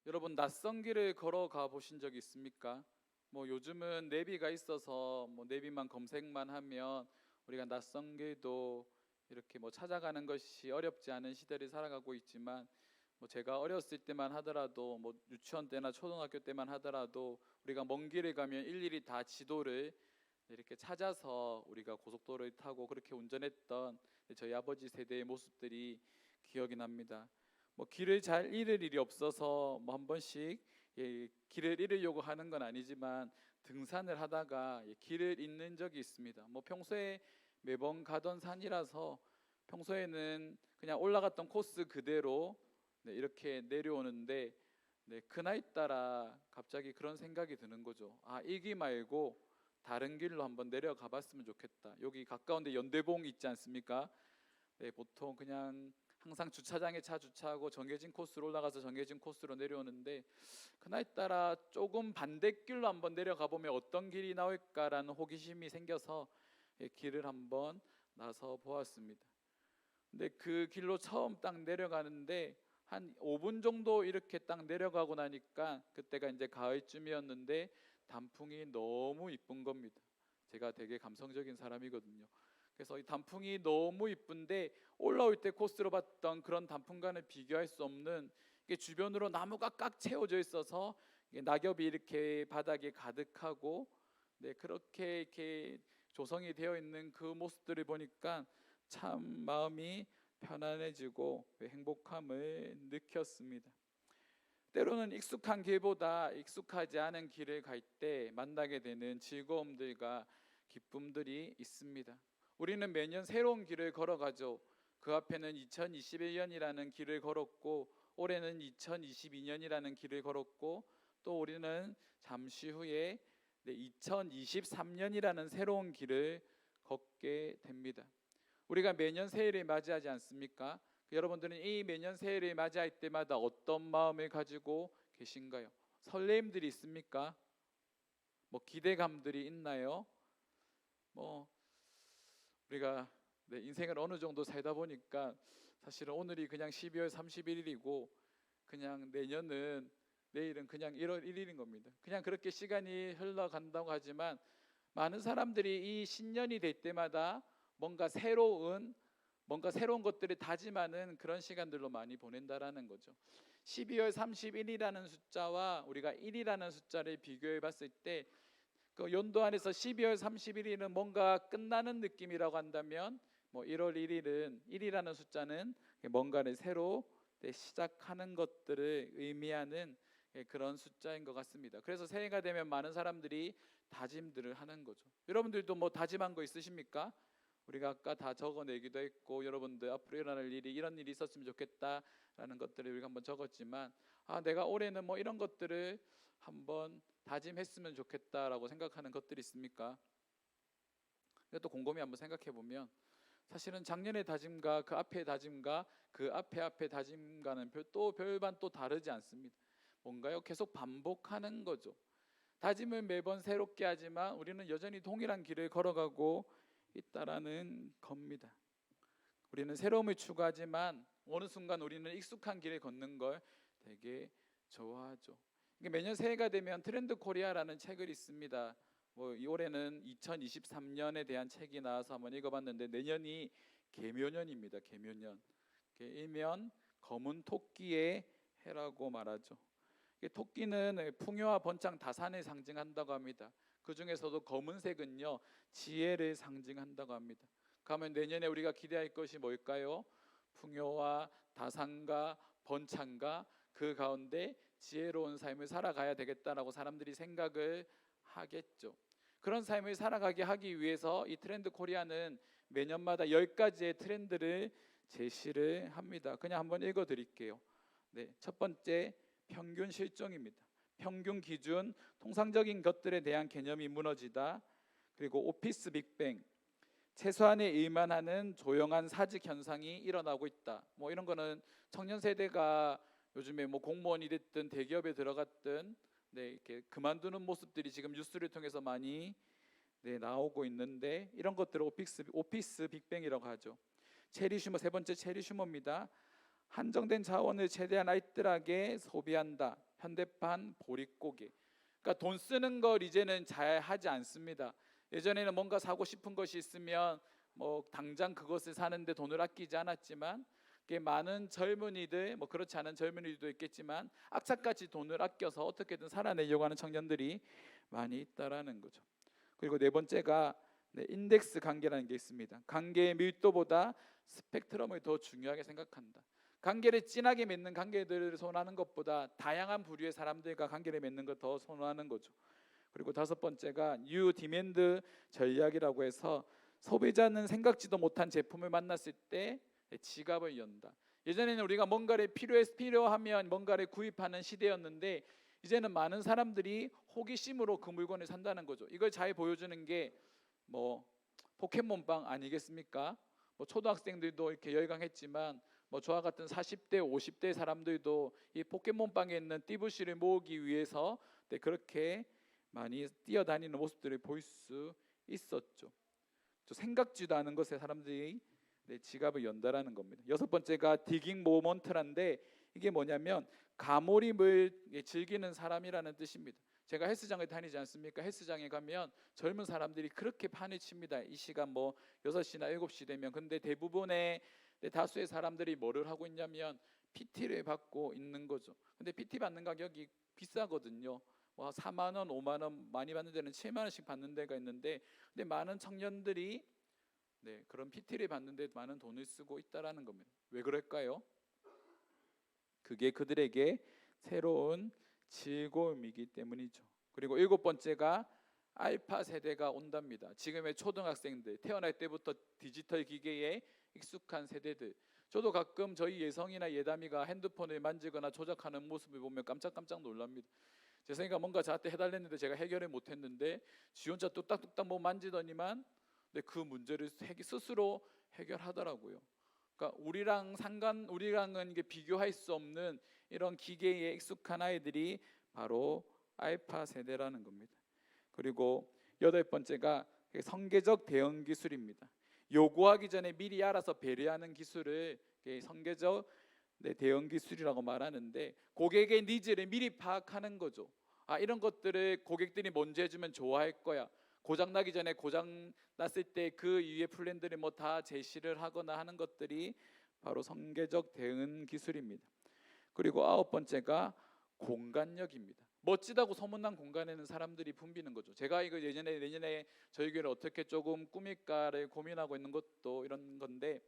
여러분 낯선 길을 걸어가 보신 적 있습니까? 요즘은 내비가 있어서 내비만 검색만 하면 우리가 낯선 길도 이렇게 찾아가는 것이 어렵지 않은 시대를 살아가고 있지만 제가 어렸을 때만 하더라도 유치원 때나 초등학교 때만 하더라도 우리가 먼 길을 가면 일일이 다 지도를 이렇게 찾아서 우리가 고속도로를 타고 그렇게 운전했던 저희 아버지 세대의 모습들이 기억이 납니다. 길을 잘 잃을 일이 없어서 한 번씩 길을 잃으려고 하는 건 아니지만 등산을 하다가 길을 잃는 적이 있습니다. 평소에 매번 가던 산이라서 평소에는 그냥 올라갔던 코스 그대로 이렇게 내려오는데 그날따라 갑자기 그런 생각이 드는 거죠. 이 길 말고 다른 길로 한번 내려가 봤으면 좋겠다. 여기 가까운데 연대봉 있지 않습니까? 보통 그냥 항상 주차장에 차 주차하고 정해진 코스로 올라가서 정해진 코스로 내려오는데 그날따라 조금 반대길로 한번 내려가 보면 어떤 길이 나올까라는 호기심이 생겨서 길을 한번 나서 보았습니다. 근데 그 길로 처음 딱 내려가는데 한 5분 정도 이렇게 딱 내려가고 나니까 그때가 이제 가을쯤이었는데 단풍이 너무 이쁜 겁니다. 제가 되게 감성적인 사람이거든요. 그래서 이 단풍이 너무 이쁜데 올라올 때 코스로 봤던 그런 단풍과는 비교할 수 없는 주변으로 나무가 꽉 채워져 있어서 낙엽이 이렇게 바닥에 가득하고 그렇게 이렇게 조성이 되어 있는 그 모습들을 보니까 참 마음이 편안해지고 행복함을 느꼈습니다. 때로는 익숙한 길보다 익숙하지 않은 길을 갈 때 만나게 되는 즐거움들과 기쁨들이 있습니다. 우리는 매년 새로운 길을 걸어가죠. 그 앞에는 2021년이라는 길을 걸었고 올해는 2022년이라는 길을 걸었고 또 우리는 잠시 후에 2023년이라는 새로운 길을 걷게 됩니다. 우리가 매년 새해를 맞이하지 않습니까? 여러분들은 이 매년 새해를 맞이할 때마다 어떤 마음을 가지고 계신가요? 설렘들이 있습니까? 기대감들이 있나요? 우리가 인생을 어느 정도 살다 보니까 사실은 오늘이 그냥 12월 31일이고 그냥 내일은 그냥 1월 1일인 겁니다. 그냥 그렇게 시간이 흘러간다고 하지만 많은 사람들이 이 신년이 될 때마다 뭔가 새로운 것들을 다짐하는 그런 시간들로 많이 보낸다라는 거죠. 12월 31일이라는 숫자와 우리가 1이라는 숫자를 비교해 봤을 때 그 연도 안에서 12월 31일은 뭔가 끝나는 느낌이라고 한다면 1월 1일은 1이라는 숫자는 뭔가를 새로 시작하는 것들을 의미하는 그런 숫자인 것 같습니다. 그래서 새해가 되면 많은 사람들이 다짐들을 하는 거죠. 여러분들도 다짐한 거 있으십니까? 우리가 아까 다 적어내기도 했고 여러분들 앞으로 일어날 일이 이런 일이 있었으면 좋겠다라는 것들을 우리가 한번 적었지만 내가 올해는 이런 것들을 한번 다짐했으면 좋겠다라고 생각하는 것들이 있습니까? 이것도 곰곰이 한번 생각해 보면 사실은 작년의 다짐과 그 앞의 다짐과 그 앞의 다짐과는 별반 또 다르지 않습니다. 뭔가요? 계속 반복하는 거죠. 다짐을 매번 새롭게 하지만 우리는 여전히 동일한 길을 걸어가고 있다라는 겁니다. 우리는 새로움을 추구하지만 어느 순간 우리는 익숙한 길을 걷는 걸 되게 좋아하죠. 매년 새해가 되면 트렌드 코리아라는 책을 읽습니다. 이 올해는 2023년에 대한 책이 나와서 한번 읽어봤는데 내년이 개묘년입니다. 개묘년. 일면 검은 토끼의 해라고 말하죠. 토끼는 풍요와 번창 다산을 상징한다고 합니다. 그 중에서도 검은색은요 지혜를 상징한다고 합니다. 그러면 내년에 우리가 기대할 것이 뭘까요? 풍요와 다산과 번창과 그 가운데 지혜로운 삶을 살아가야 되겠다라고 사람들이 생각을 하겠죠. 그런 삶을 살아가게 하기 위해서 이 트렌드 코리아는 매년마다 10가지의 트렌드를 제시를 합니다. 그냥 한번 읽어드릴게요. 첫 번째 평균 실종입니다. 평균 기준, 통상적인 것들에 대한 개념이 무너지다. 그리고 오피스 빅뱅, 최소한에 일만 하는 조용한 사직 현상이 일어나고 있다. 이런 거는 청년 세대가 요즘에 공무원이 됐든 대기업에 들어갔든 이렇게 그만두는 모습들이 지금 뉴스를 통해서 많이 나오고 있는데 이런 것들을 오피스 빅뱅이라고 하죠. 세 번째 체리 슈머입니다. 한정된 자원을 최대한 알뜰하게 소비한다. 현대판 보릿고개. 그러니까 돈 쓰는 걸 이제는 잘 하지 않습니다. 예전에는 뭔가 사고 싶은 것이 있으면 뭐 당장 그것을 사는데 돈을 아끼지 않았지만, 많은 젊은이들, 뭐 그렇지 않은 젊은이들도 있겠지만 악착같이 돈을 아껴서 어떻게든 살아내려고 하는 청년들이 많이 있다라는 거죠. 그리고 네 번째가 인덱스 관계라는 게 있습니다. 관계의 밀도보다 스펙트럼을 더 중요하게 생각한다. 관계를 진하게 맺는 관계들을 선호하는 것보다 다양한 부류의 사람들과 관계를 맺는 것 더 선호하는 거죠. 그리고 다섯 번째가 뉴 디맨드 전략이라고 해서 소비자는 생각지도 못한 제품을 만났을 때 지갑을 연다. 예전에는 우리가 뭔가를 필요하면 뭔가를 구입하는 시대였는데, 이제는 많은 사람들이 호기심으로 그 물건을 산다는 거죠. 이걸 잘 보여주는 게 뭐 포켓몬빵 아니겠습니까? 뭐 초등학생들도 이렇게 열광했지만 뭐 저와 같은 40대 50대 사람들도 이 포켓몬빵에 있는 띠부씨를 모으기 위해서 그렇게 많이 뛰어다니는 모습들을 볼 수 있었죠. 생각지도 않은 것에 사람들이 지갑을 연다라는 겁니다. 여섯 번째가 디깅 모먼트란데, 이게 뭐냐면 가몰입을 즐기는 사람이라는 뜻입니다. 제가 헬스장을 다니지 않습니까? 헬스장에 가면 젊은 사람들이 그렇게 판을 칩니다. 이 시간 뭐 6시나 7시 되면. 근데 대부분의 다수의 사람들이 뭐를 하고 있냐면 PT를 받고 있는 거죠. 근데 PT 받는 가격이 비싸거든요. 4만 원, 5만 원, 많이 받는 데는 7만 원씩 받는 데가 있는데, 근데 많은 청년들이 그런 PT를 받는데 많은 돈을 쓰고 있다라는 겁니다. 왜 그럴까요? 그게 그들에게 새로운 즐거움이기 때문이죠. 그리고 일곱 번째가 알파 세대가 온답니다. 지금의 초등학생들, 태어날 때부터 디지털 기계에 익숙한 세대들. 저도 가끔 저희 예성이나 예담이가 핸드폰을 만지거나 조작하는 모습을 보면 깜짝깜짝 놀랍니다. 재성이가 뭔가 저한테 해달랬는데 제가 해결을 못했는데 지 혼자 뚝딱뚝딱 뭐 만지더니만 그 문제를 스스로 해결하더라고요. 그러니까 우리랑은 이게 비교할 수 없는 이런 기계에 익숙한 아이들이 바로 알파 세대라는 겁니다. 그리고 여덟 번째가 성계적 대응 기술입니다. 요구하기 전에 미리 알아서 배려하는 기술을 성계적 대응 기술이라고 말하는데, 고객의 니즈를 미리 파악하는 거죠. 이런 것들을 고객들이 먼저 해주면 좋아할 거야. 고장 나기 전에 고장 났을 때 그 위에 플랜들을 뭐 다 제시를 하거나 하는 것들이 바로 성계적 대응 기술입니다. 그리고 아홉 번째가 공간력입니다. 멋지다고 소문난 공간에는 사람들이 붐비는 거죠. 제가 이거 내년에 저희 교회를 어떻게 조금 꾸밀까를 고민하고 있는 것도 이런 건데,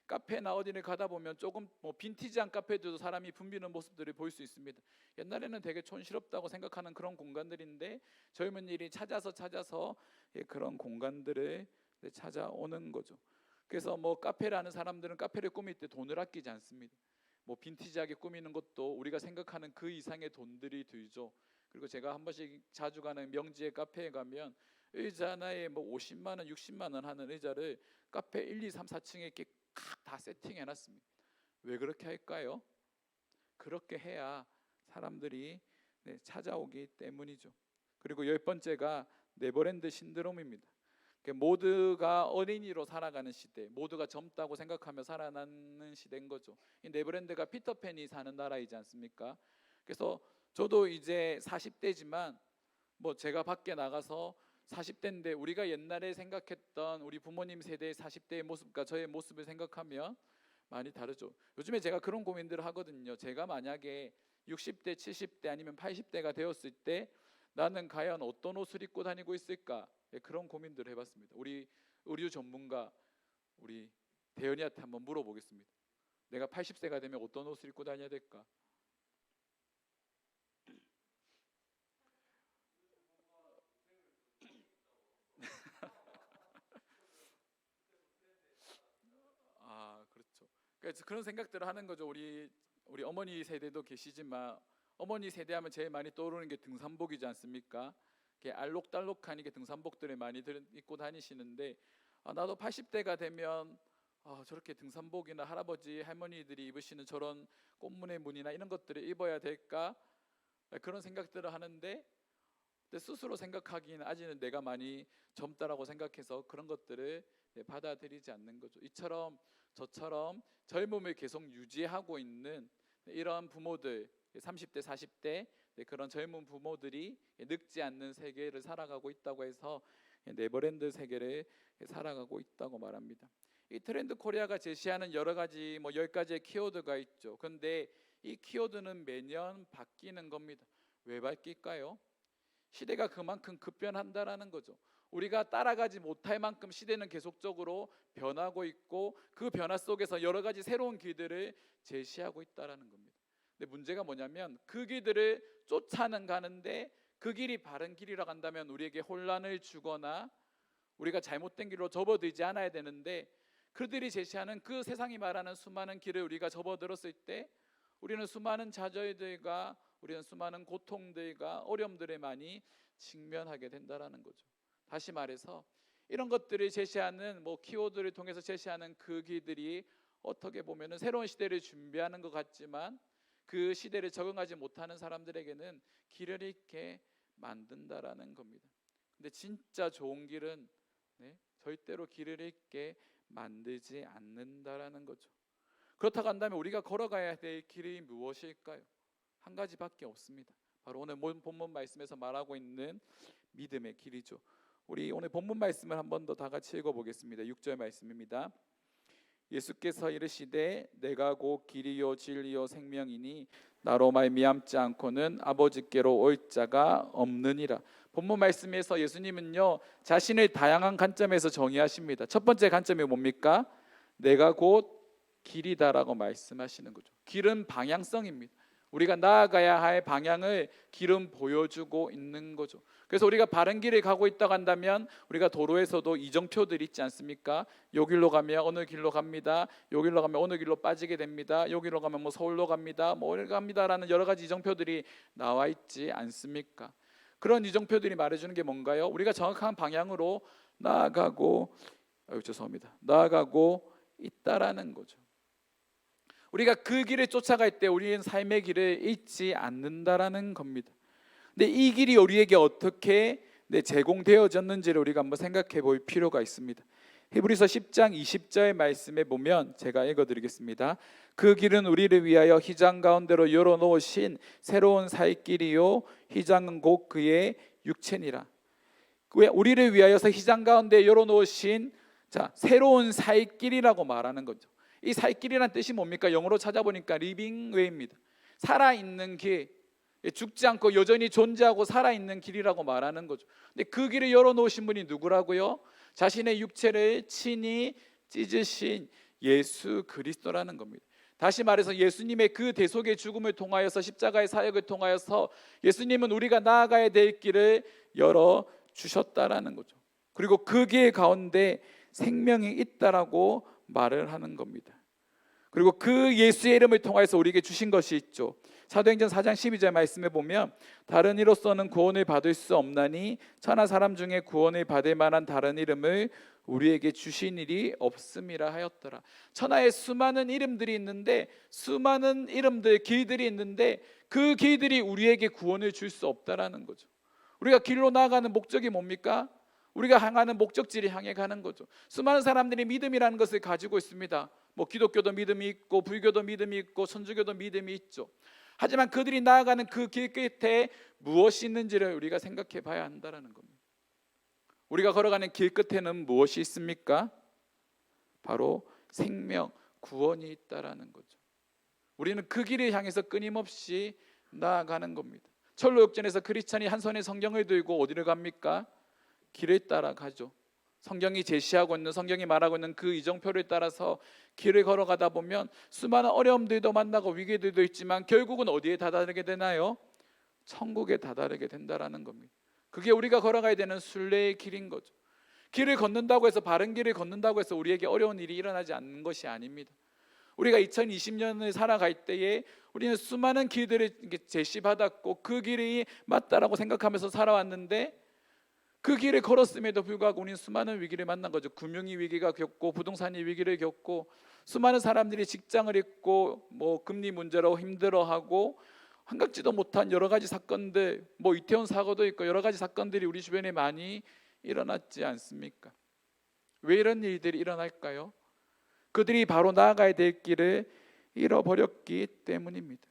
카페나 어디를 가다 보면 조금 뭐 빈티지한 카페들도 사람이 붐비는 모습들을 볼 수 있습니다. 옛날에는 되게 촌스럽다고 생각하는 그런 공간들인데 젊은이들이 찾아서 그런 공간들을 찾아오는 거죠. 그래서 뭐 카페라는 사람들은 카페를 꾸밀 때 돈을 아끼지 않습니다. 뭐 빈티지하게 꾸미는 것도 우리가 생각하는 그 이상의 돈들이 들죠. 그리고 제가 한 번씩 자주 가는 명지의 카페에 가면 의자 하나에 뭐 50만 원, 60만 원 하는 의자를 카페 1, 2, 3, 4층에 이렇게 다 세팅해 놨습니다. 왜 그렇게 할까요? 그렇게 해야 사람들이 찾아오기 때문이죠. 그리고 열 번째가 네버랜드 신드롬입니다. 모두가 어린이로 살아가는 시대, 모두가 젊다고 생각하며 살아가는 시대인 거죠. 이 네버랜드가 피터팬이 사는 나라이지 않습니까? 그래서 저도 이제 40대지만 뭐 제가 밖에 나가서 40대인데 우리가 옛날에 생각했던 우리 부모님 세대의 40대의 모습과 저의 모습을 생각하면 많이 다르죠. 요즘에 제가 그런 고민들을 하거든요. 제가 만약에 60대, 70대 아니면 80대가 되었을 때 나는 과연 어떤 옷을 입고 다니고 있을까? 그런 고민들을 해봤습니다. 우리 의류 전문가 우리 대현이한테 한번 물어보겠습니다. 내가 80세가 되면 어떤 옷을 입고 다녀야 될까? 그렇죠. 그래서 그런 생각들을 하는 거죠. 우리 어머니 세대도 계시지만 어머니 세대하면 제일 많이 떠오르는 게 등산복이지 않습니까? 이렇게 알록달록한 이게 등산복들을 많이 입고 다니시는데, 나도 80대가 되면 저렇게 등산복이나 할아버지 할머니들이 입으시는 저런 꽃무늬 무늬나 이런 것들을 입어야 될까? 그런 생각들을 하는데, 근데 스스로 생각하기는 아직은 내가 많이 젊다라고 생각해서 그런 것들을 받아들이지 않는 거죠. 이처럼 저처럼 젊음을 계속 유지하고 있는 이러한 부모들, 30대 40대 그런 젊은 부모들이 늙지 않는 세계를 살아가고 있다고 해서 네버랜드 세계를 살아가고 있다고 말합니다. 이 트렌드 코리아가 제시하는 여러 가지 10가지의 키워드가 있죠. 그런데 이 키워드는 매년 바뀌는 겁니다. 왜 바뀔까요? 시대가 그만큼 급변한다라는 거죠. 우리가 따라가지 못할 만큼 시대는 계속적으로 변하고 있고 그 변화 속에서 여러 가지 새로운 길들을 제시하고 있다라는 겁니다. 근데 문제가 뭐냐면 그 길들을 쫓아는 가는데 그 길이 바른 길이라고 한다면 우리에게 혼란을 주거나 우리가 잘못된 길로 접어들지 않아야 되는데 그들이 제시하는 그 세상이 말하는 수많은 길을 우리가 접어들었을 때 우리는 수많은 좌절들과 우리는 수많은 고통들과 어려움들에 많이 직면하게 된다라는 거죠. 다시 말해서 이런 것들을 제시하는 키워드를 통해서 제시하는 그 길들이 어떻게 보면은 새로운 시대를 준비하는 것 같지만 그 시대를 적응하지 못하는 사람들에게는 길을 잃게 만든다라는 겁니다. 근데 진짜 좋은 길은 절대로 길을 잃게 만들지 않는다라는 거죠. 그렇다고 한다면 우리가 걸어가야 될 길이 무엇일까요? 한 가지밖에 없습니다. 바로 오늘 본문 말씀에서 말하고 있는 믿음의 길이죠. 우리 오늘 본문 말씀을 한 번 더 다 같이 읽어보겠습니다. 6절 말씀입니다. 예수께서 이르시되 내가 곧 길이요 진리요 생명이니 나로 말미암지 않고는 아버지께로 올 자가 없느니라. 본문 말씀에서 예수님은요 자신을 다양한 관점에서 정의하십니다. 첫 번째 관점이 뭡니까? 내가 곧 길이다라고 말씀하시는 거죠. 길은 방향성입니다. 우리가 나아가야 할 방향을 길은 보여주고 있는 거죠. 그래서 우리가 바른 길을 가고 있다고 한다면 우리가 도로에서도 이정표들이 있지 않습니까? 요 길로 가면 어느 길로 갑니다. 요 길로 가면 어느 길로 빠지게 됩니다. 요 길로 가면 서울로 갑니다. 어디 갑니다라는 여러 가지 이정표들이 나와 있지 않습니까? 그런 이정표들이 말해주는 게 뭔가요? 우리가 정확한 방향으로 나아가고 있다라는 거죠. 우리가 그 길을 쫓아갈 때 우리는 삶의 길을 잃지 않는다라는 겁니다. 근데 이 길이 우리에게 어떻게 제공되어졌는지를 우리가 한번 생각해 볼 필요가 있습니다. 히브리서 10장 20절 말씀에 보면 제가 읽어드리겠습니다. 그 길은 우리를 위하여 휘장 가운데로 열어놓으신 새로운 살 길이요 휘장은 곧 그의 육체니라. 우리를 위하여서 휘장 가운데 열어놓으신 새로운 살 길이라고 말하는 거죠. 이 살길이란 뜻이 뭡니까? 영어로 찾아보니까 리빙 웨이입니다. 살아있는 길, 죽지 않고 여전히 존재하고 살아있는 길이라고 말하는 거죠. 근데 그 길을 열어놓으신 분이 누구라고요? 자신의 육체를 친히 찢으신 예수 그리스도라는 겁니다. 다시 말해서 예수님의 그 대속의 죽음을 통하여서 십자가의 사역을 통하여서 예수님은 우리가 나아가야 될 길을 열어주셨다라는 거죠. 그리고 그 길 가운데 생명이 있다라고 말을 하는 겁니다. 그리고 그 예수의 이름을 통해서 우리에게 주신 것이 있죠. 사도행전 4장 12절 말씀에 보면 다른 이로서는 구원을 받을 수 없나니 천하 사람 중에 구원을 받을 만한 다른 이름을 우리에게 주신 일이 없음이라 하였더라. 천하에 수많은 이름들이 있는데 수많은 이름들 길들이 있는데 그 길들이 우리에게 구원을 줄 수 없다라는 거죠. 우리가 길로 나아가는 목적이 뭡니까? 우리가 향하는 목적지를 향해 가는 거죠. 수많은 사람들이 믿음이라는 것을 가지고 있습니다. 기독교도 믿음이 있고 불교도 믿음이 있고 천주교도 믿음이 있죠. 하지만 그들이 나아가는 그 길 끝에 무엇이 있는지를 우리가 생각해 봐야 한다는 겁니다. 우리가 걸어가는 길 끝에는 무엇이 있습니까? 바로 생명, 구원이 있다라는 거죠. 우리는 그 길을 향해서 끊임없이 나아가는 겁니다. 철로역전에서 크리스찬이 한 손에 성경을 들고 어디를 갑니까? 길을 따라 가죠. 성경이 제시하고 있는, 성경이 말하고 있는 그 이정표를 따라서 길을 걸어가다 보면 수많은 어려움들도 만나고 위기들도 있지만 결국은 어디에 다다르게 되나요? 천국에 다다르게 된다라는 겁니다. 그게 우리가 걸어가야 되는 순례의 길인 거죠. 길을 걷는다고 해서, 바른 길을 걷는다고 해서 우리에게 어려운 일이 일어나지 않는 것이 아닙니다. 우리가 2020년을 살아갈 때에 우리는 수많은 길들을 제시받았고 그 길이 맞다라고 생각하면서 살아왔는데 그 길을 걸었음에도 불구하고 우리는 수많은 위기를 만난 거죠. 금융이 위기가 겪고 부동산이 위기를 겪고 수많은 사람들이 직장을 잃고 금리 문제로 힘들어하고 생각지도 못한 여러 가지 사건들, 이태원 사고도 있고 여러 가지 사건들이 우리 주변에 많이 일어났지 않습니까? 왜 이런 일들이 일어날까요? 그들이 바로 나아가야 될 길을 잃어버렸기 때문입니다.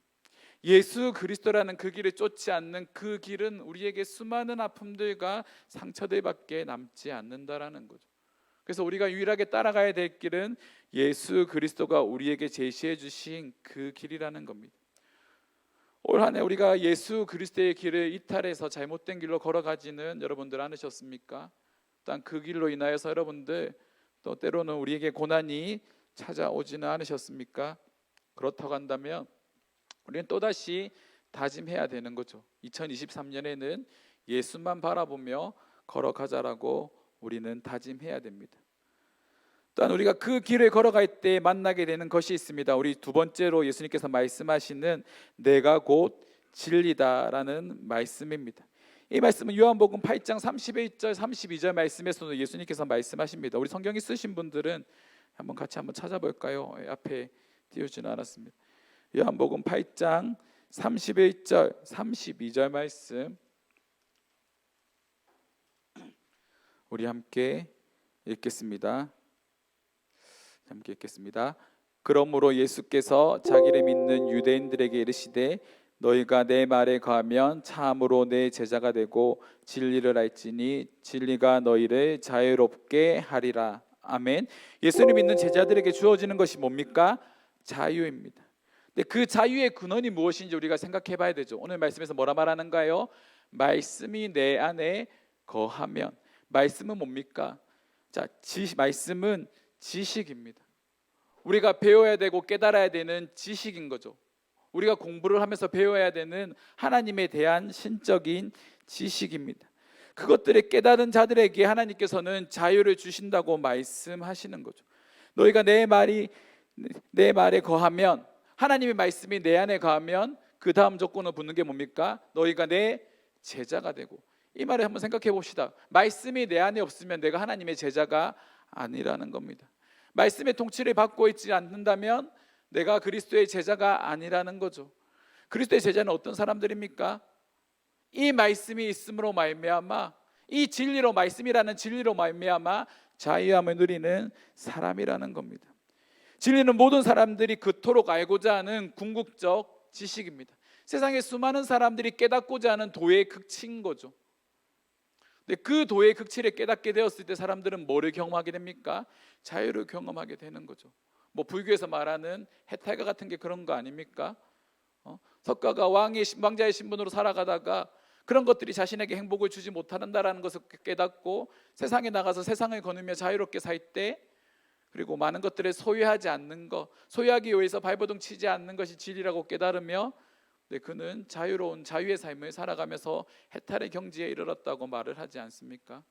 예수 그리스도라는 그 길을 쫓지 않는 그 길은 우리에게 수많은 아픔들과 상처들밖에 남지 않는다라는 거죠. 그래서 우리가 유일하게 따라가야 될 길은 예수 그리스도가 우리에게 제시해 주신 그 길이라는 겁니다. 올 한 해 우리가 예수 그리스도의 길을 이탈해서 잘못된 길로 걸어가지는 여러분들 않으셨습니까? 또한 그 길로 인하여서 여러분들 또 때로는 우리에게 고난이 찾아오지는 않으셨습니까? 그렇다고 한다면 우리는 또다시 다짐해야 되는 거죠. 2023년에는 예수만 바라보며 걸어가자라고 우리는 다짐해야 됩니다. 또한 우리가 그 길을 걸어갈 때 만나게 되는 것이 있습니다. 우리 두 번째로 예수님께서 말씀하시는 내가 곧 진리다라는 말씀입니다. 이 말씀은 요한복음 8장 31절 32절 말씀에서도 예수님께서 말씀하십니다. 우리 성경 있으신 분들은 같이 한번 찾아볼까요? 앞에 띄우지는 않았습니다. 요한복음 8장 31절 32절 말씀 우리 함께 읽겠습니다. 그러므로 예수께서 자기를 믿는 유대인들에게 이르시되 너희가 내 말에 거하면 참으로 내 제자가 되고 진리를 알지니 진리가 너희를 자유롭게 하리라. 아멘. 예수를 믿는 제자들에게 주어지는 것이 뭡니까? 자유입니다. 근데 그 자유의 근원이 무엇인지 우리가 생각해 봐야 되죠. 오늘 말씀에서 뭐라 말하는가요? 말씀이 내 안에 거하면. 말씀은 뭡니까? 말씀은 지식입니다. 우리가 배워야 되고 깨달아야 되는 지식인 거죠. 우리가 공부를 하면서 배워야 되는 하나님에 대한 신적인 지식입니다. 그것들을 깨달은 자들에게 하나님께서는 자유를 주신다고 말씀하시는 거죠. 너희가 내 말에 거하면, 하나님의 말씀이 내 안에 거하면 그 다음 조건을 붙는 게 뭡니까? 너희가 내 제자가 되고. 이 말을 한번 생각해 봅시다. 말씀이 내 안에 없으면 내가 하나님의 제자가 아니라는 겁니다. 말씀의 통치를 받고 있지 않는다면 내가 그리스도의 제자가 아니라는 거죠. 그리스도의 제자는 어떤 사람들입니까? 이 말씀이 있음으로 말미암아, 이 진리로, 말씀이라는 진리로 말미암아 자유함을 누리는 사람이라는 겁니다. 진리는 모든 사람들이 그토록 알고자 하는 궁극적 지식입니다. 세상에 수많은 사람들이 깨닫고자 하는 도의 극치인 거죠. 근데 그 도의 극치를 깨닫게 되었을 때 사람들은 뭐를 경험하게 됩니까? 자유를 경험하게 되는 거죠. 불교에서 말하는 해탈과 같은 게 그런 거 아닙니까? 석가가 왕자의 신분으로 살아가다가 그런 것들이 자신에게 행복을 주지 못한다라는 것을 깨닫고 세상에 나가서 세상을 거느며 자유롭게 살 때, 그리고 많은 것들을 소유하지 않는 것, 소유하기 위해서 발버둥 치지 않는 것이 진리라고 깨달으며 그는 자유로운 자유의 삶을 살아가면서 해탈의 경지에 이르렀다고 말을 하지 않습니까?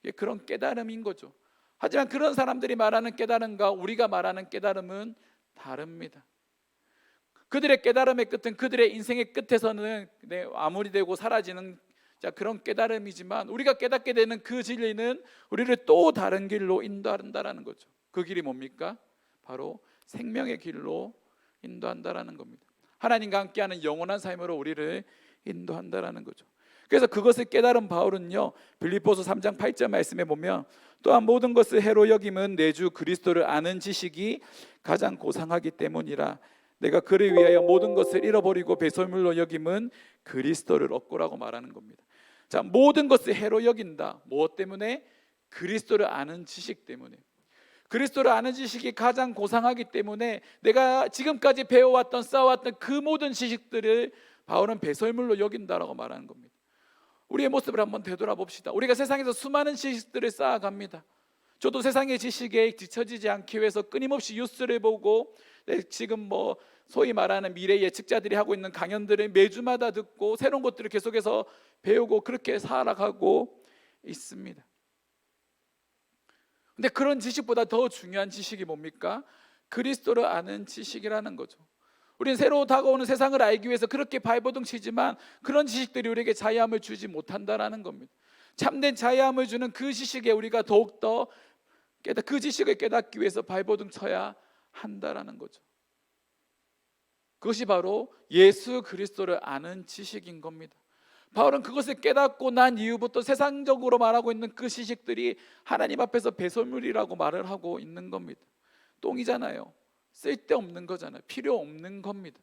이게 그런 깨달음인 거죠. 하지만 그런 사람들이 말하는 깨달음과 우리가 말하는 깨달음은 다릅니다. 그들의 깨달음의 끝은 그들의 인생의 끝에서는 아무리 되고 사라지는 그런 깨달음이지만, 우리가 깨닫게 되는 그 진리는 우리를 또 다른 길로 인도한다라는 거죠. 그 길이 뭡니까? 바로 생명의 길로 인도한다라는 겁니다. 하나님과 함께하는 영원한 삶으로 우리를 인도한다라는 거죠. 그래서 그것을 깨달은 바울은요, 빌립보서 3장 8절 말씀에 보면 또한 모든 것을 해로 여김은 내 주 그리스도를 아는 지식이 가장 고상하기 때문이라. 내가 그를 위하여 모든 것을 잃어버리고 배설물로 여김은 그리스도를 얻고라고 말하는 겁니다. 모든 것을 해로 여긴다. 무엇 때문에? 그리스도를 아는 지식 때문에. 그리스도를 아는 지식이 가장 고상하기 때문에 내가 지금까지 배워왔던, 쌓아왔던 그 모든 지식들을 바울은 배설물로 여긴다라고 말하는 겁니다. 우리의 모습을 한번 되돌아봅시다. 우리가 세상에서 수많은 지식들을 쌓아갑니다. 저도 세상의 지식에 뒤처지지 않기 위해서 끊임없이 뉴스를 보고, 지금 소위 말하는 미래 예측자들이 하고 있는 강연들을 매주마다 듣고 새로운 것들을 계속해서 배우고 그렇게 살아가고 있습니다. 근데 그런 지식보다 더 중요한 지식이 뭡니까? 그리스도를 아는 지식이라는 거죠. 우리는 새로 다가오는 세상을 알기 위해서 그렇게 발버둥 치지만 그런 지식들이 우리에게 자유함을 주지 못한다라는 겁니다. 참된 자유함을 주는 그 지식에 우리가 더욱더 그 지식을 깨닫기 위해서 발버둥 쳐야 한다라는 거죠. 그것이 바로 예수 그리스도를 아는 지식인 겁니다. 바울은 그것을 깨닫고 난 이후부터 세상적으로 말하고 있는 그 지식들이 하나님 앞에서 배설물이라고 말을 하고 있는 겁니다. 똥이잖아요. 쓸데없는 거잖아요. 필요 없는 겁니다.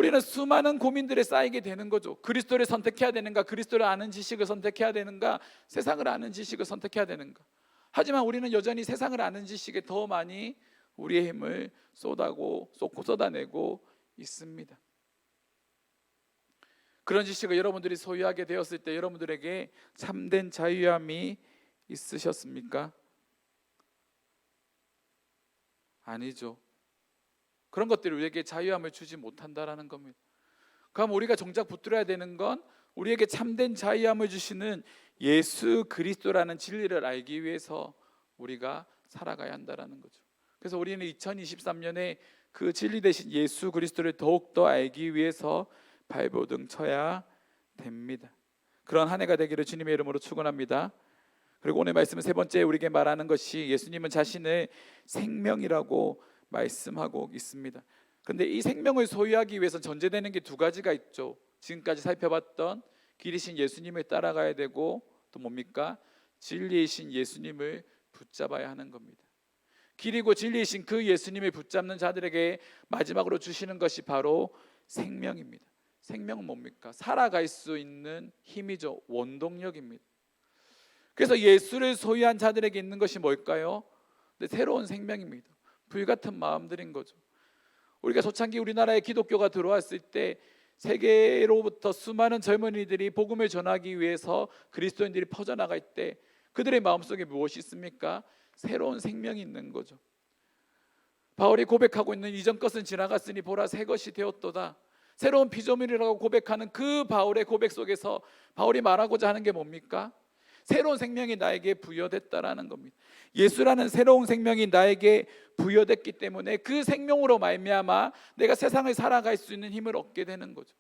우리는 수많은 고민들에 쌓이게 되는 거죠. 그리스도를 선택해야 되는가, 그리스도를 아는 지식을 선택해야 되는가, 세상을 아는 지식을 선택해야 되는가. 하지만 우리는 여전히 세상을 아는 지식에 더 많이 우리의 힘을 쏟아내고 있습니다. 그런 지식을 여러분들이 소유하게 되었을 때 여러분들에게 참된 자유함이 있으셨습니까? 아니죠. 그런 것들이 우리에게 자유함을 주지 못한다라는 겁니다. 그럼 우리가 정작 붙들어야 되는 건 우리에게 참된 자유함을 주시는 예수 그리스도라는 진리를 알기 위해서 우리가 살아가야 한다라는 거죠. 그래서 우리는 2023년에 그 진리 대신 예수 그리스도를 더욱더 알기 위해서 발버둥 쳐야 됩니다. 그런 한 해가 되기를 주님의 이름으로 축원합니다. 그리고 오늘 말씀은 세 번째 우리에게 말하는 것이 예수님은 자신을 생명이라고 말씀하고 있습니다. 그런데 이 생명을 소유하기 위해서 전제되는 게 두 가지가 있죠. 지금까지 살펴봤던 길이신 예수님을 따라가야 되고 또 뭡니까? 진리이신 예수님을 붙잡아야 하는 겁니다. 길이고 진리이신 그 예수님을 붙잡는 자들에게 마지막으로 주시는 것이 바로 생명입니다. 생명은 뭡니까? 살아갈 수 있는 힘이죠. 원동력입니다. 그래서 예수를 소유한 자들에게 있는 것이 뭘까요? 새로운 생명입니다. 불같은 마음들인 거죠. 우리가 초창기 우리나라에 기독교가 들어왔을 때 세계로부터 수많은 젊은이들이 복음을 전하기 위해서 그리스도인들이 퍼져나갈 때 그들의 마음속에 무엇이 있습니까? 새로운 생명이 있는 거죠. 바울이 고백하고 있는 이전 것은 지나갔으니 보라 새 것이 되었도다. 새로운 피조물이라고 고백하는 그 바울의 고백 속에서 바울이 말하고자 하는 게 뭡니까? 새로운 생명이 나에게 부여됐다라는 겁니다. 예수라는 새로운 생명이 나에게 부여됐기 때문에 그 생명으로 말미암아 내가 세상을 살아갈 수 있는 힘을 얻게 되는 거죠.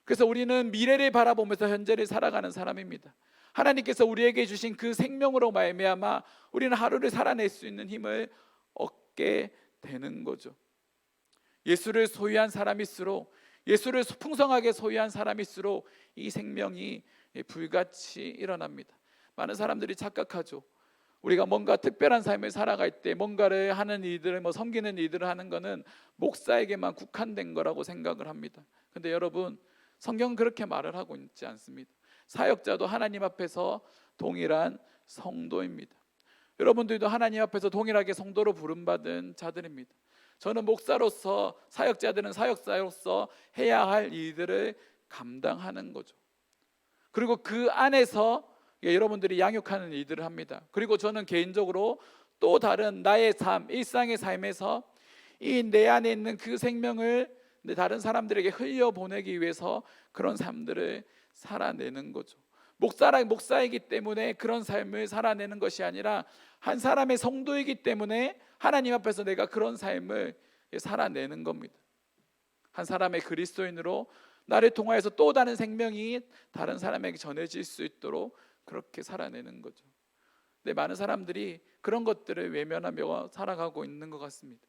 그래서 우리는 미래를 바라보면서 현재를 살아가는 사람입니다. 하나님께서 우리에게 주신 그 생명으로 말미암아 우리는 하루를 살아낼 수 있는 힘을 얻게 되는 거죠. 예수를 소유한 사람일수록, 예수를 풍성하게 소유한 사람일수록 이 생명이 불같이 일어납니다. 많은 사람들이 착각하죠. 우리가 뭔가 특별한 삶을 살아갈 때 뭔가를 하는 일들을 섬기는 일들을 하는 것은 목사에게만 국한된 거라고 생각을 합니다. 근데 여러분, 성경은 그렇게 말을 하고 있지 않습니다. 사역자도 하나님 앞에서 동일한 성도입니다. 여러분들도 하나님 앞에서 동일하게 성도로 부름받은 자들입니다. 저는 목사로서, 사역자들은 사역자로서 해야 할 일들을 감당하는 거죠. 그리고 그 안에서 여러분들이 양육하는 일들을 합니다. 그리고 저는 개인적으로 또 다른 나의 삶, 일상의 삶에서 이 내 안에 있는 그 생명을 다른 사람들에게 흘려보내기 위해서 그런 삶들을 살아내는 거죠. 목사이기 때문에 그런 삶을 살아내는 것이 아니라 한 사람의 성도이기 때문에 하나님 앞에서 내가 그런 삶을 살아내는 겁니다. 한 사람의 그리스도인으로 나를 통하여서 또 다른 생명이 다른 사람에게 전해질 수 있도록 그렇게 살아내는 거죠. 근데 많은 사람들이 그런 것들을 외면하며 살아가고 있는 것 같습니다.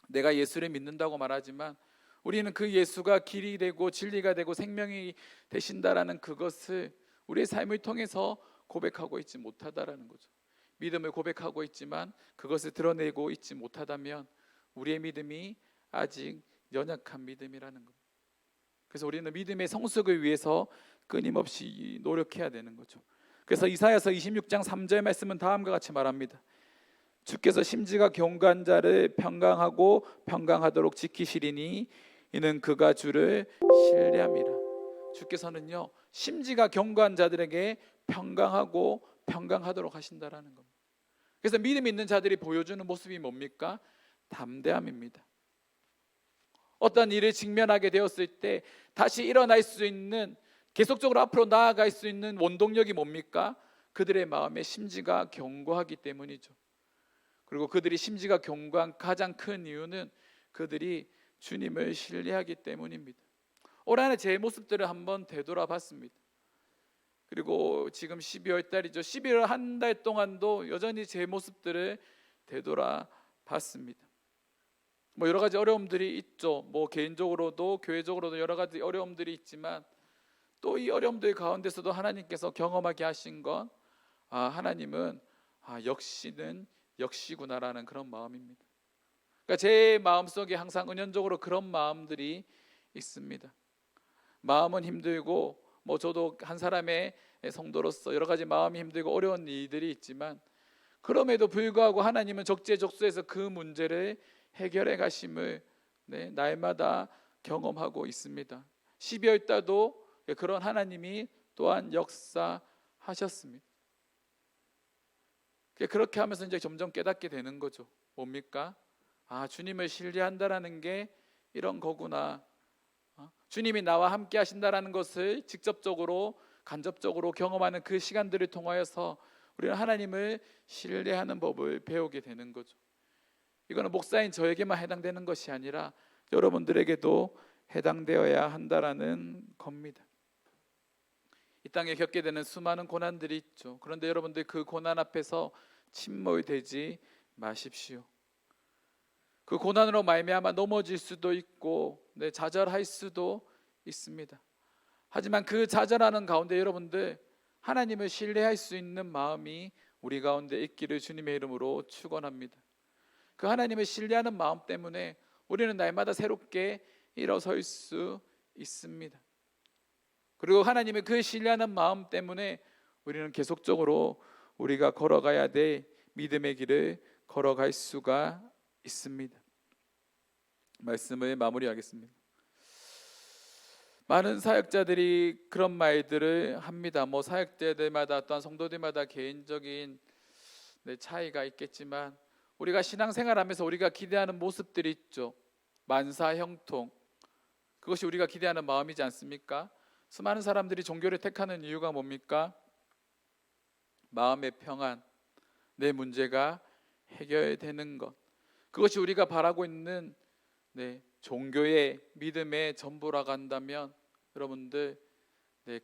내가 예수를 믿는다고 말하지만 우리는 그 예수가 길이 되고 진리가 되고 생명이 되신다라는 그것을 우리의 삶을 통해서 고백하고 있지 못하다라는 거죠. 믿음을 고백하고 있지만 그것을 드러내고 있지 못하다면 우리의 믿음이 아직 연약한 믿음이라는 겁니다. 그래서 우리는 믿음의 성숙을 위해서 끊임없이 노력해야 되는 거죠. 그래서 이사야서 26장 3절 말씀은 다음과 같이 말합니다. 주께서 심지가 경고한 자를 평강하고 평강하도록 지키시리니 이는 그가 주를 신뢰함이라. 주께서는요, 심지가 경고한 자들에게 평강하고 평강하도록 하신다라는 겁니다. 그래서 믿음 있는 자들이 보여주는 모습이 뭡니까? 담대함입니다. 어떤 일을 직면하게 되었을 때 다시 일어날 수 있는, 계속적으로 앞으로 나아갈 수 있는 원동력이 뭡니까? 그들의 마음의 심지가 견고하기 때문이죠. 그리고 그들이 심지가 견고한 가장 큰 이유는 그들이 주님을 신뢰하기 때문입니다. 올 한해 제 모습들을 한번 되돌아봤습니다. 그리고 지금 12월 달이죠. 11월 한 달 동안도 여전히 제 모습들을 되돌아봤습니다. 여러 가지 어려움들이 있죠. 개인적으로도 교회적으로도 여러 가지 어려움들이 있지만 또 이 어려움들 가운데서도 하나님께서 경험하게 하신 건 하나님은 역시는 역시구나라는 그런 마음입니다. 그러니까 제 마음속에 항상 은연적으로 그런 마음들이 있습니다. 마음은 힘들고 저도 한 사람의 성도로서 여러 가지 마음이 힘들고 어려운 일들이 있지만 그럼에도 불구하고 하나님은 적재적소에서 그 문제를 해결해 가심을 날마다 경험하고 있습니다. 12월 달도 그런 하나님이 또한 역사하셨습니다. 그렇게 하면서 이제 점점 깨닫게 되는 거죠. 뭡니까? 주님을 신뢰한다라는 게 이런 거구나. 주님이 나와 함께 하신다라는 것을 직접적으로 간접적으로 경험하는 그 시간들을 통하여서 우리는 하나님을 신뢰하는 법을 배우게 되는 거죠. 이거는 목사인 저에게만 해당되는 것이 아니라 여러분들에게도 해당되어야 한다라는 겁니다. 이 땅에 겪게 되는 수많은 고난들이 있죠. 그런데 여러분들 그 고난 앞에서 침몰되지 마십시오. 그 고난으로 말미암아 넘어질 수도 있고 좌절할 수도 있습니다. 하지만 그 좌절하는 가운데 여러분들 하나님을 신뢰할 수 있는 마음이 우리 가운데 있기를 주님의 이름으로 축원합니다. 그 하나님을 신뢰하는 마음 때문에 우리는 날마다 새롭게 일어설 수 있습니다. 그리고 하나님의 그 신뢰하는 마음 때문에 우리는 계속적으로 우리가 걸어가야 될 믿음의 길을 걸어갈 수가 있습니다. 말씀을 마무리하겠습니다. 많은 사역자들이 그런 말들을 합니다. 사역자들마다 또한 성도들마다 개인적인 차이가 있겠지만 우리가 신앙생활하면서 우리가 기대하는 모습들이 있죠. 만사형통, 그것이 우리가 기대하는 마음이지 않습니까? 수많은 사람들이 종교를 택하는 이유가 뭡니까? 마음의 평안, 내 문제가 해결되는 것, 그것이 우리가 바라고 있는 종교의 믿음의 전부라고 한다면 여러분들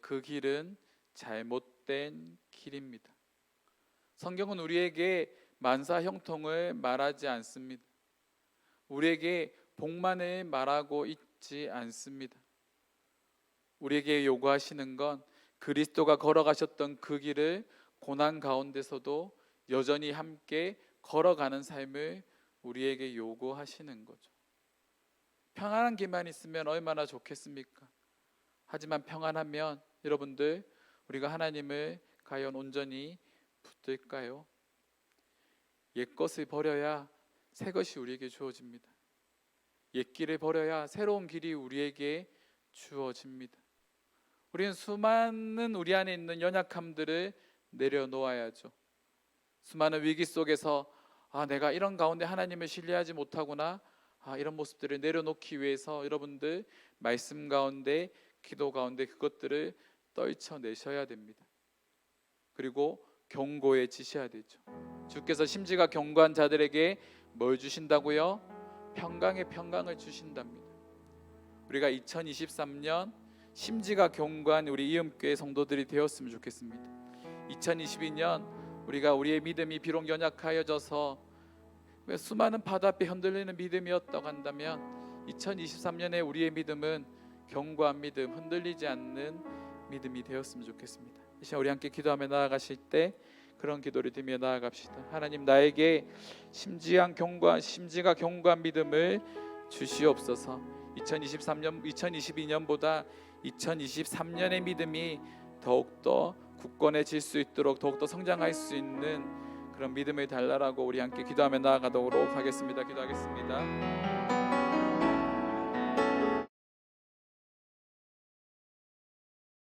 그 길은 잘못된 길입니다. 성경은 우리에게 만사형통을 말하지 않습니다. 우리에게 복만을 말하고 있지 않습니다. 우리에게 요구하시는 건 그리스도가 걸어가셨던 그 길을 고난 가운데서도 여전히 함께 걸어가는 삶을 우리에게 요구하시는 거죠. 평안한 길만 있으면 얼마나 좋겠습니까? 하지만 평안하면 여러분들 우리가 하나님을 과연 온전히 붙들까요? 옛것을 버려야 새 것이 우리에게 주어집니다. 옛길을 버려야 새로운 길이 우리에게 주어집니다. 우리는 수많은 우리 안에 있는 연약함들을 내려놓아야죠. 수많은 위기 속에서 내가 이런 가운데 하나님을 신뢰하지 못하구나, 이런 모습들을 내려놓기 위해서 여러분들 말씀 가운데 기도 가운데 그것들을 떨쳐내셔야 됩니다. 그리고 견고해지셔야 되죠. 주께서 심지가 견고한 자들에게 뭘 주신다고요? 평강의 평강을 주신답니다. 우리가 2023년 심지가 견고한 우리 이음교회 성도들이 되었으면 좋겠습니다. 2022년 우리가 우리의 믿음이 비록 연약하여져서 수많은 바다 앞에 흔들리는 믿음이었다고 한다면 2023년에 우리의 믿음은 견고한 믿음, 흔들리지 않는 믿음이 되었으면 좋겠습니다. 이 시간 우리 함께 기도하며 나아가실 때 그런 기도를 드리며 나아갑시다. 하나님, 나에게 심지가 견고한 믿음을 주시옵소서. 2022년보다 2023년의 믿음이 더욱더 굳건해질 수 있도록 더욱더 성장할 수 있는 그런 믿음을 달라라고 우리 함께 기도하며 나아가도록 하겠습니다. 기도하겠습니다.